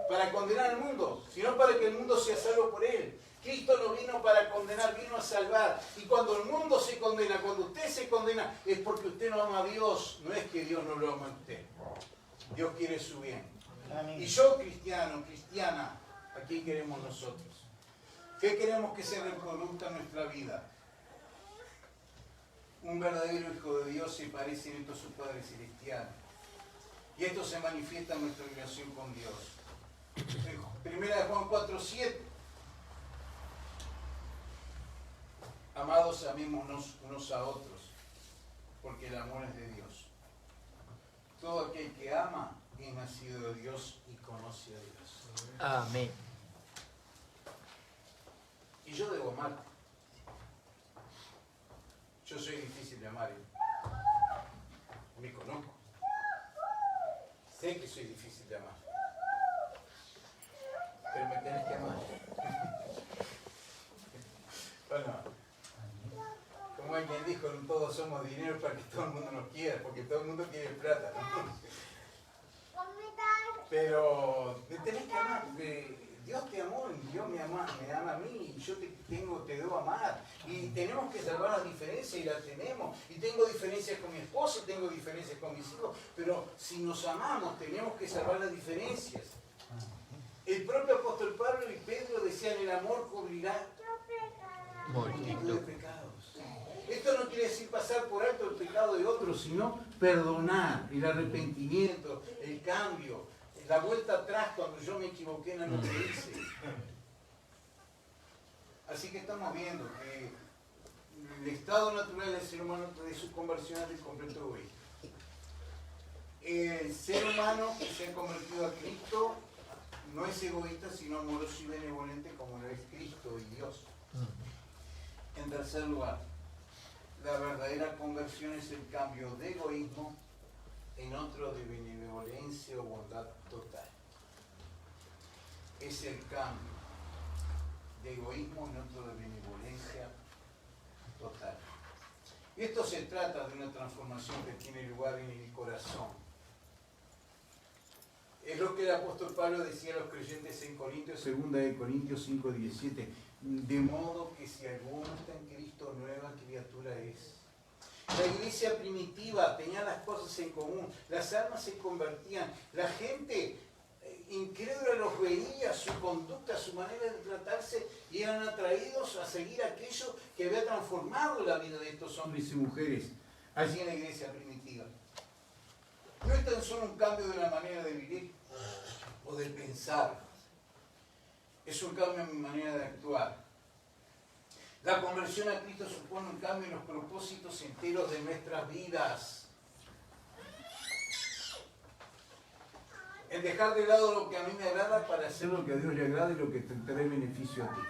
para condenar al mundo, sino para que el mundo sea salvo por él. Cristo no vino para condenar, vino a salvar. Y cuando el mundo se condena, cuando usted se condena, es porque usted no ama a Dios, no es que Dios no lo ama a usted. Dios quiere su bien. Amén. Y yo, cristiano, cristiana, ¿a quién queremos nosotros? ¿Qué queremos que se reproduzca en nuestra vida? Un verdadero hijo de Dios se parece en esto a su Padre Celestial. Y esto se manifiesta en nuestra relación con Dios. Primera de Juan 4:7. Amados, amémonos unos a otros, porque el amor es de Dios. Todo aquel que ama es nacido de Dios y conoce a Dios. Amén. Y yo debo amarte. Yo soy difícil de amar. Me conozco. Sé que soy difícil de amar. todos somos dinero para que todo el mundo nos quiera, porque todo el mundo quiere plata, ¿no? Pero me tenés que amar, porque Dios te amó, Dios me ama a mí, y yo te debo amar. Y tenemos que salvar las diferencias, y las tenemos. Y tengo diferencias con mi esposo, tengo diferencias con mis hijos, pero si nos amamos, tenemos que salvar las diferencias. El propio apóstol Pablo y Pedro decían, el amor cubrirá multitud de pecados. Esto no quiere decir pasar por alto el pecado de otros, sino perdonar, el arrepentimiento, el cambio, la vuelta atrás cuando yo me equivoqué en lo que hice. Así que estamos viendo que el estado natural del ser humano de su conversión es de completo egoísmo. El ser humano que se ha convertido a Cristo no es egoísta, sino amoroso y benevolente como lo es Cristo y Dios. En tercer lugar, la verdadera conversión es el cambio de egoísmo en otro de benevolencia o bondad total. Es el cambio de egoísmo en otro de benevolencia total. Y esto se trata de una transformación que tiene lugar en el corazón. Es lo que el apóstol Pablo decía a los creyentes en Corintios, 2 de Corintios 5:17. De modo que si alguno está en Cristo, nueva criatura es. La iglesia primitiva tenía las cosas en común, las almas se convertían, la gente incrédula los veía, su conducta, su manera de tratarse, y eran atraídos a seguir aquello que había transformado la vida de estos hombres y mujeres allí en la iglesia primitiva. No es tan solo un cambio de la manera de vivir o de pensar, es un cambio en mi manera de actuar. La conversión a Cristo supone un cambio en los propósitos enteros de nuestras vidas. En dejar de lado lo que a mí me agrada para hacer lo que a Dios le agrada y lo que te trae beneficio a ti.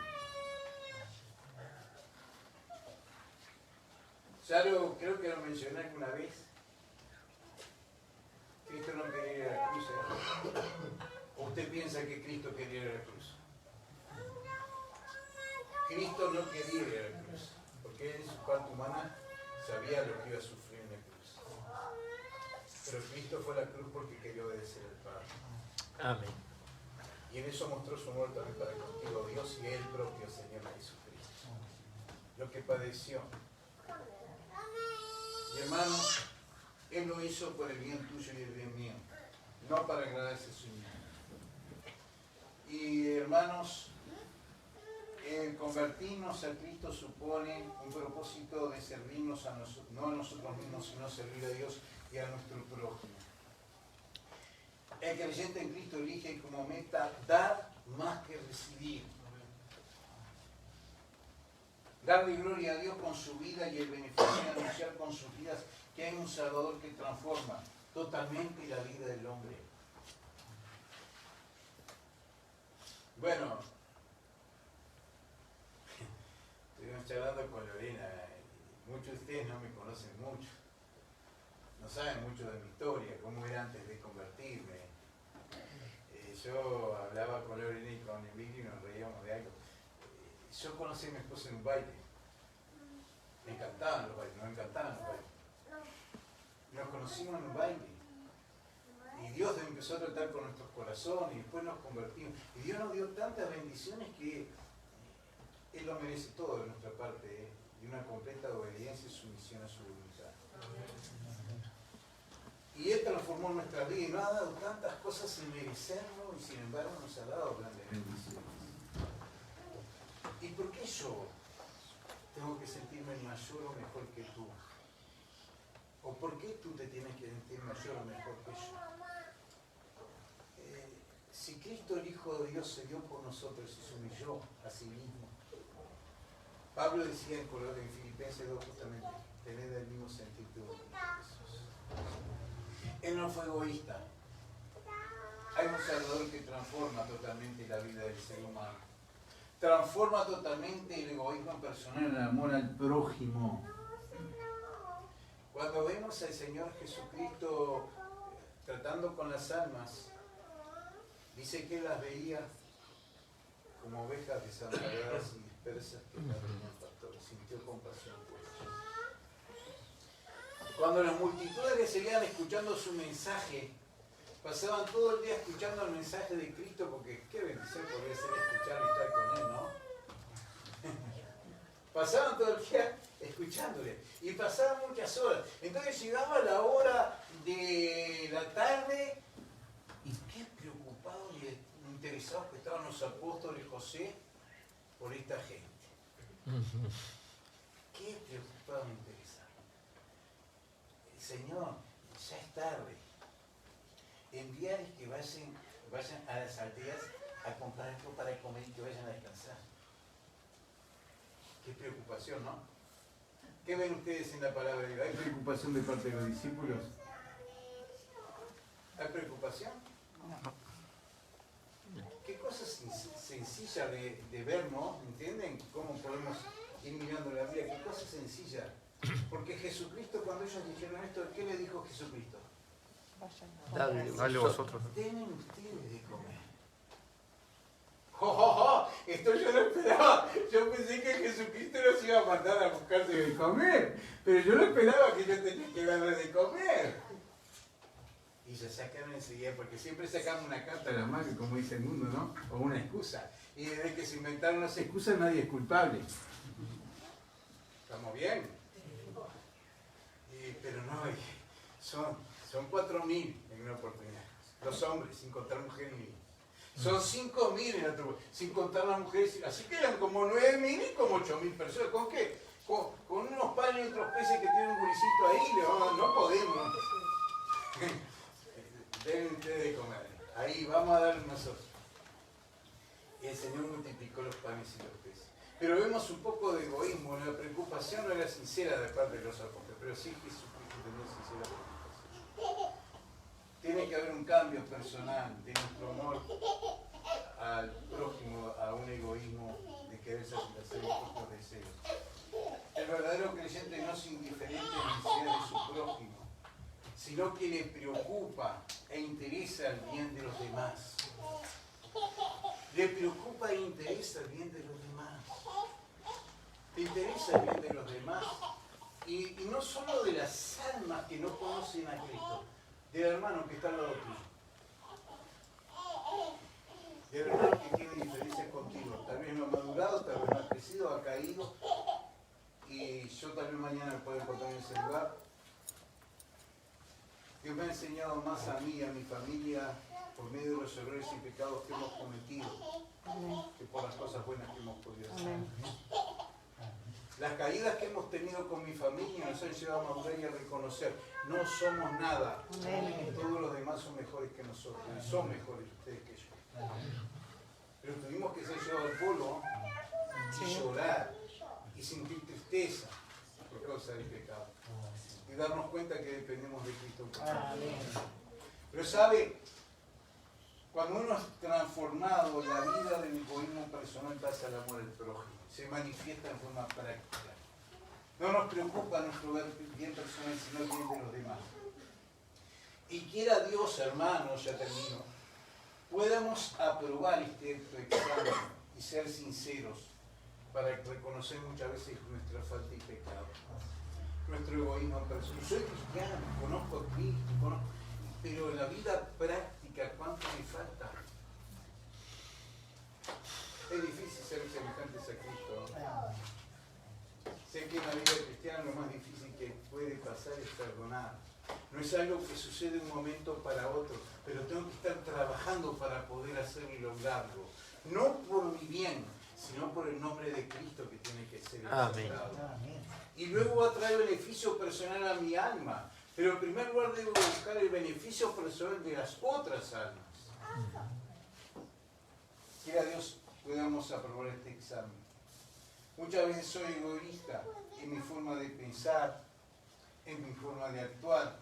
Ya creo que lo mencioné alguna vez. Cristo no quería ir a la cruz. ¿O usted piensa que Cristo quería ir a la cruz? Cristo no quería ir a la cruz, porque él en su parte humana sabía lo que iba a sufrir en la cruz. Pero Cristo fue a la cruz porque quería obedecer al Padre. Amén. Y en eso mostró su amor también para contigo, Dios, y el propio Señor Jesucristo. Lo que padeció. Y hermanos, Él lo hizo por el bien tuyo y el bien mío, no para agradarse a su mismo. Y hermanos, el convertirnos a Cristo supone un propósito de servirnos a nosotros, no a nosotros mismos, sino servir a Dios y a nuestro prójimo. El creyente en Cristo elige como meta dar más que recibir. Darle gloria a Dios con su vida y el beneficio de anunciar con sus vidas que hay un Salvador que transforma totalmente la vida del hombre. Bueno, estuvimos charlando con Lorena. Muchos de ustedes no me conocen mucho. No saben mucho de mi historia, cómo era antes de convertirme. Yo hablaba con Lorena y con Emilio y nos reíamos de algo. Yo conocí a mi esposa en un baile. Me encantaban los bailes, nos encantaban los bailes. Nos conocimos en un baile. Y Dios empezó a tratar con nuestros corazones y después nos convertimos. Y Dios nos dio tantas bendiciones que Él lo merece todo de nuestra parte, y una completa obediencia y sumisión a su voluntad. Y Él transformó nuestra vida y nos ha dado tantas cosas sin merecerlo, y sin embargo nos ha dado grandes bendiciones. ¿Y por qué yo tengo que sentirme mayor o mejor que tú? ¿O por qué tú te tienes que sentir mayor o mejor que yo? Si Cristo el Hijo de Dios se dio por nosotros y se humilló a sí mismo. Pablo decía en Filipenses 2 justamente, tened el mismo sentir que Jesús. Él no fue egoísta. Hay un Salvador que transforma totalmente la vida del ser humano. Transforma totalmente el egoísmo personal en el amor al prójimo. Cuando vemos al Señor Jesucristo tratando con las almas, dice que Él las veía como ovejas desamparadas y dispersas que no tenían pastor. Sintió compasión por ellas. Cuando las multitudes que seguían escuchando su mensaje, pasaban todo el día escuchando el mensaje de Cristo, porque qué bendición podría ser escuchar y estar con Él, ¿no? Pasaban todo el día escuchándole y pasaban muchas horas. Entonces llegaba la hora de la tarde y qué preocupados y interesados que estaban los apóstoles José por esta gente. Qué preocupados e interesados. Señor, ya es tarde. Envíales que vayan a las aldeas a comprar algo para comer y que vayan a descansar. Qué preocupación, ¿no? ¿Qué ven ustedes en la palabra de Dios? ¿Hay preocupación de parte de los discípulos? ¿Hay preocupación? Qué cosa sencilla de ver, ¿no? ¿Entienden? ¿Cómo podemos ir mirando la vida? Qué cosa sencilla. Porque Jesucristo, cuando ellos dijeron esto, ¿qué le dijo Jesucristo? Dale vosotros. Denme ustedes de comer. Esto yo no esperaba. Yo pensé que Jesucristo nos iba a mandar a buscarse de comer. Pero yo no esperaba que yo tenía que darle de comer. Y se sacaron enseguida, porque siempre sacamos una carta a la mano, como dice el mundo, ¿no? O una excusa. Y desde que se inventaron las excusas, nadie es culpable. ¿Estamos bien? Pero no, son 4.000 en una oportunidad. Los hombres, sin contar mujeres y niños. Son 5.000 en otro, sin contar las mujeres. Así que eran como 9.000 y como 8.000 personas. ¿Con qué? Con unos panes y otros peces que tienen un gurisito ahí, no podemos. Deben ustedes de comer. Ahí, vamos a darle nosotros. Y el Señor multiplicó los panes y los peces. Pero vemos un poco de egoísmo. La preocupación no era sincera de parte de los apóstoles, pero sí Jesucristo tenía sincera preocupación. Tiene que haber un cambio personal de nuestro amor al prójimo, a un egoísmo de querer satisfacer nuestros deseos. El verdadero creyente no es indiferente a las necesidades de su prójimo, sino que le preocupa e interesa el bien de los demás. Le preocupa e interesa el bien de los demás. Te interesa el bien de los demás. Y no solo de las almas que no conocen a Cristo, del hermano que está al lado tuyo. Del hermano que tiene diferencias contigo. Tal vez no ha madurado, tal vez no ha crecido, ha caído. Y yo tal vez mañana me puedo encontrar en ese lugar. Dios me ha enseñado más a mí y a mi familia por medio de los errores y pecados que hemos cometido que por las cosas buenas que hemos podido hacer. Las caídas que hemos tenido con mi familia nos han llevado a madurar y a reconocer, no somos nada. Todos los demás son mejores que nosotros, y son mejores ustedes que yo. Pero tuvimos que ser llevados al polvo y llorar y sentir tristeza por causa del pecado. Y darnos cuenta que dependemos de Cristo. Pero sabe, cuando uno es transformado, la vida del egoísmo personal pasa al amor al prójimo. Se manifiesta en forma práctica. No nos preocupa nuestro bien personal, sino el bien de los demás. Y quiera Dios, hermanos, ya termino, podamos aprobar este examen y ser sinceros para reconocer muchas veces nuestra falta y pecado. Nuestro egoísmo personal. Soy cristiano, conozco a Cristo, pero en la vida práctica, ¿cuánto me falta? Es difícil ser semejantes a Cristo. Sé que en la vida cristiana lo más difícil que puede pasar es perdonar. No es algo que sucede de un momento para otro, pero tengo que estar trabajando para poder hacerlo y lograrlo. No por mi bien, sino por el nombre de Cristo que tiene que ser exaltado. Y luego va a traer beneficio personal a mi alma. Pero en primer lugar debo buscar el beneficio personal de las otras almas. Quiera Dios podamos aprobar este examen. Muchas veces soy egoísta en mi forma de pensar, en mi forma de actuar.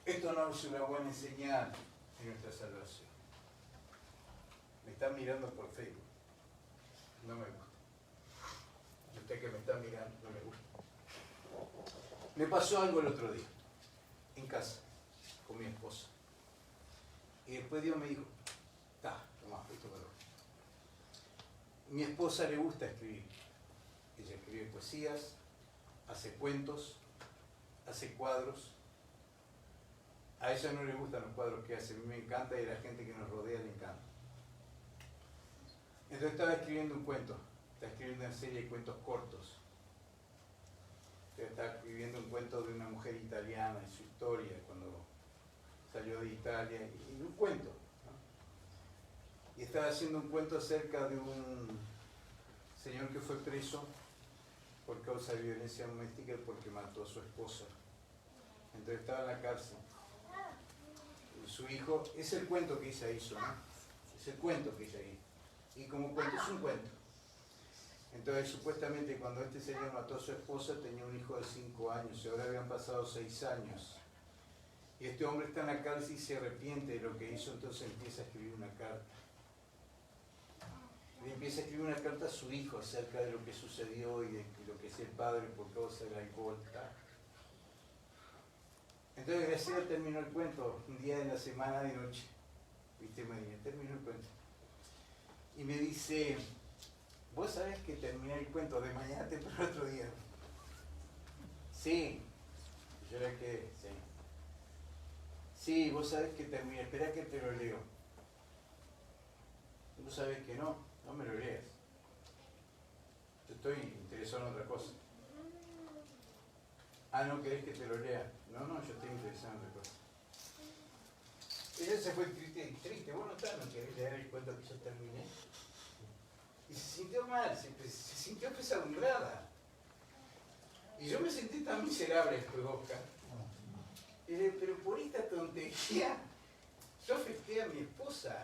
Esto no es una buena señal de nuestra salvación. Me están mirando por Facebook. No me gusta. Y usted que me está mirando, no me gusta. Me pasó algo el otro día, en casa, con mi esposa. Y después Dios me dijo, toma, esto para vos. Mi esposa le gusta escribir. Ella escribe poesías, hace cuentos, hace cuadros. A ella no le gustan los cuadros que hace, a mí me encanta y a la gente que nos rodea le encanta. Entonces estaba escribiendo un cuento, está escribiendo una serie de cuentos cortos. Está escribiendo un cuento de una mujer italiana y su historia cuando salió de Italia, y un cuento, ¿no? Y estaba haciendo un cuento acerca de un señor que fue preso por causa de violencia doméstica porque mató a su esposa. Entonces estaba en la cárcel. Y su hijo, es el cuento que ella hizo, ¿no? Es el cuento que ella hizo. Y como cuento es un cuento. Entonces supuestamente cuando este señor mató a su esposa tenía un hijo de 5 años y ahora habían pasado 6 años. Y este hombre está en la cárcel y se arrepiente de lo que hizo, entonces empieza a escribir una carta. Y empieza a escribir una carta a su hijo acerca de lo que sucedió y de lo que es el padre por causa del alcohol. Entonces Graciela terminó el cuento un día de la semana de noche. ¿Viste, María? Terminó el cuento. Y me dice, ¿vos sabés que terminé el cuento de mañana temprano otro día? Sí. Yo le quedé, sí. Sí, vos sabés que terminé, espera que te lo leo. Vos sabés que no me lo leas. Yo estoy interesado en otra cosa. Ah, ¿no querés que te lo lea? No, yo estoy interesado en otra cosa. Ella se fue triste. Vos no querés leer el cuento que yo terminé. Y se sintió mal, se sintió pesadumbrada. Y yo me sentí tan miserable después, Oscar. Pero por esta tontería, yo afecté a mi esposa.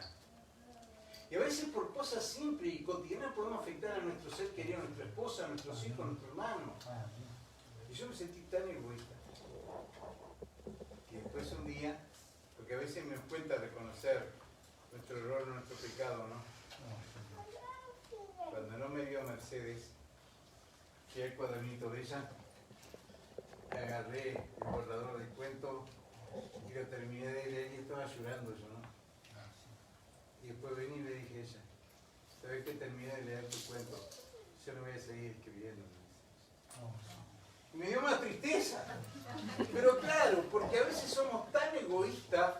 Y a veces por cosas simples y cotidianas podemos afectar a nuestro ser querido, a nuestra esposa, a nuestros hijos, a nuestro hermano. Y yo me sentí tan egoísta. Que después un día, porque a veces me cuesta reconocer nuestro error, nuestro pecado, ¿no? Cuando no me vio Mercedes, fui al cuadernito de ella, agarré el borrador del cuento y lo terminé de leer y estaba llorando yo, ¿no? Y después vení y le dije a ella, ¿sabés que terminé de leer tu cuento? Yo no voy a seguir escribiendo. Y me dio más tristeza. Pero claro, porque a veces somos tan egoístas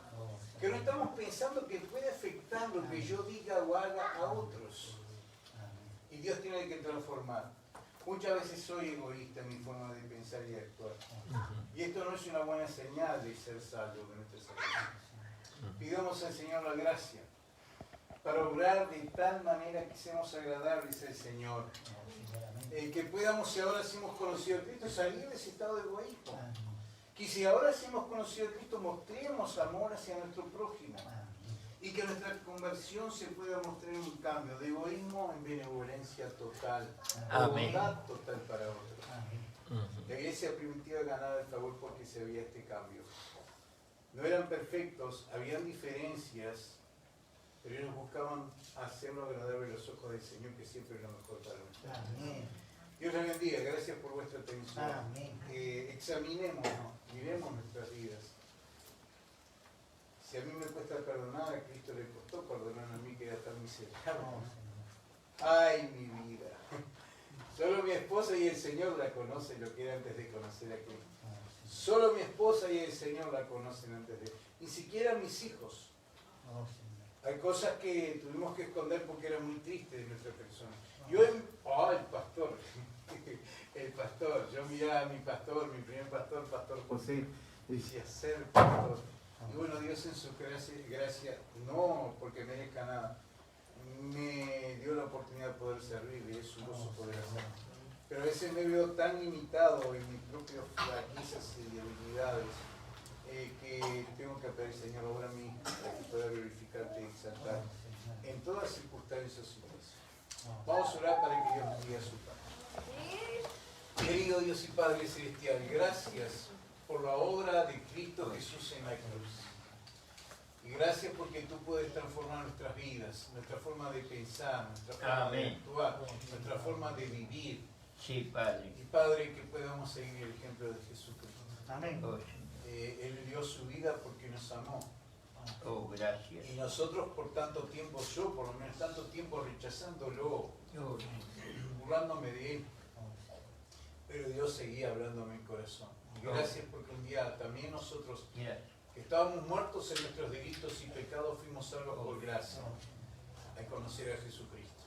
que no estamos pensando que puede afectar lo que yo diga o haga a otros. Y Dios tiene que transformar. Muchas veces soy egoísta en mi forma de pensar y de actuar. Y esto no es una buena señal de ser salvo de nuestra salvación. Pidamos al Señor la gracia para obrar de tal manera que seamos agradables al Señor. Que podamos, si ahora sí hemos conocido a Cristo, salir de ese estado de egoísmo. Que si ahora sí hemos conocido a Cristo, mostremos amor hacia nuestro prójimo. Y que nuestra conversión se pueda mostrar en un cambio de egoísmo en benevolencia total, bondad total para otros. La iglesia primitiva ganaba el favor porque se veía este cambio. No eran perfectos, habían diferencias, pero ellos buscaban hacerlo agradable a los ojos del Señor, que siempre es lo mejor para nosotros. Dios les bendiga, gracias por vuestra atención. Examinémonos, miremos nuestras vidas. Si a mí me cuesta perdonar, a Cristo le costó perdonar a mí que era tan miserable. ¡Ay, mi vida! Solo mi esposa y el Señor la conocen lo que era antes de conocer a Cristo. Solo mi esposa y el Señor la conocen antes de... Ni siquiera mis hijos. Hay cosas que tuvimos que esconder porque era muy triste de nuestra persona. Yo, el pastor. El pastor. Yo miraba a mi pastor, mi primer pastor, Pastor José, decía, ser pastor. Y bueno, Dios en su gracia, no porque merezca nada, me dio la oportunidad de poder servir y es un gozo poder hacerlo. Pero a veces me veo tan limitado en mis propias flaquezas y debilidades que tengo que pedir, Señor, obra a mí para que pueda glorificarte y exaltar en todas circunstancias y situaciones. Vamos a orar para que Dios nos guíe a su paz. Querido Dios y Padre Celestial, gracias por la obra de Cristo Jesús en la cruz. Y gracias porque tú puedes transformar nuestras vidas, nuestra forma de pensar, nuestra forma de actuar, nuestra forma de vivir. Sí, Padre. Y Padre, que podamos seguir el ejemplo de Jesucristo. Amén. Él dio su vida porque nos amó. Oh, gracias. Y nosotros por tanto tiempo, yo por lo menos tanto tiempo rechazándolo, burlándome de él. Pero Dios seguía hablando a mi corazón. Y gracias porque un día también nosotros, Yes. que estábamos muertos en nuestros delitos y pecados, fuimos salvos por gracia al conocer a Jesucristo.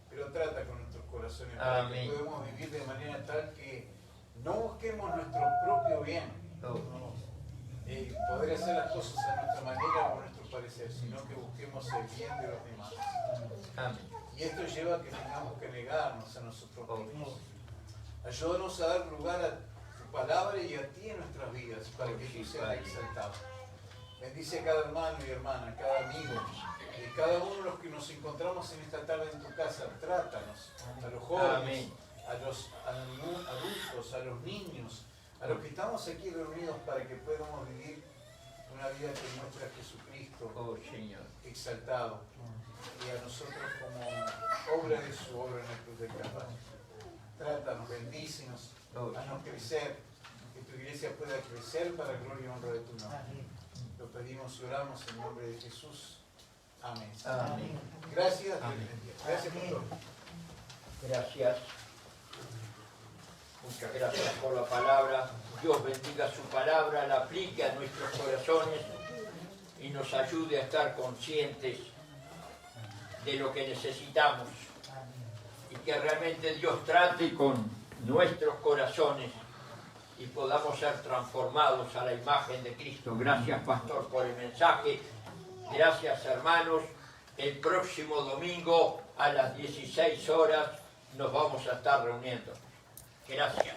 Pero trata con nuestros corazones para que podamos vivir de manera tal que no busquemos nuestro propio bien, poder hacer las cosas a nuestra manera o a nuestro parecer, sino que busquemos el bien de los demás. Amén. Y esto lleva a que tengamos que negarnos a nosotros mismos. Ayúdanos a dar lugar a tu palabra y a ti en nuestras vidas, para que tú seas exaltado. Bendice a cada hermano y hermana, a cada amigo, y cada uno de los que nos encontramos en esta tarde en tu casa. Trátanos, a los jóvenes, a los adultos, a los niños, a los que estamos aquí reunidos para que podamos vivir una vida que muestra a Jesucristo exaltado, y a nosotros como obra de su obra en la cruz del Calvario. Trátanos, bendícenos, haznos crecer, que tu iglesia pueda crecer para la gloria y honra de tu nombre. Lo pedimos y oramos en nombre de Jesús. Amén. Amén. Gracias. Amén. Gracias por todo. Gracias. Muchas gracias por la palabra. Dios bendiga su palabra, la aplique a nuestros corazones y nos ayude a estar conscientes de lo que necesitamos. Y que realmente Dios trate con nuestros corazones y podamos ser transformados a la imagen de Cristo. Gracias, pastor, por el mensaje. Gracias, hermanos. El próximo domingo a las 16 horas nos vamos a estar reuniendo. Gracias.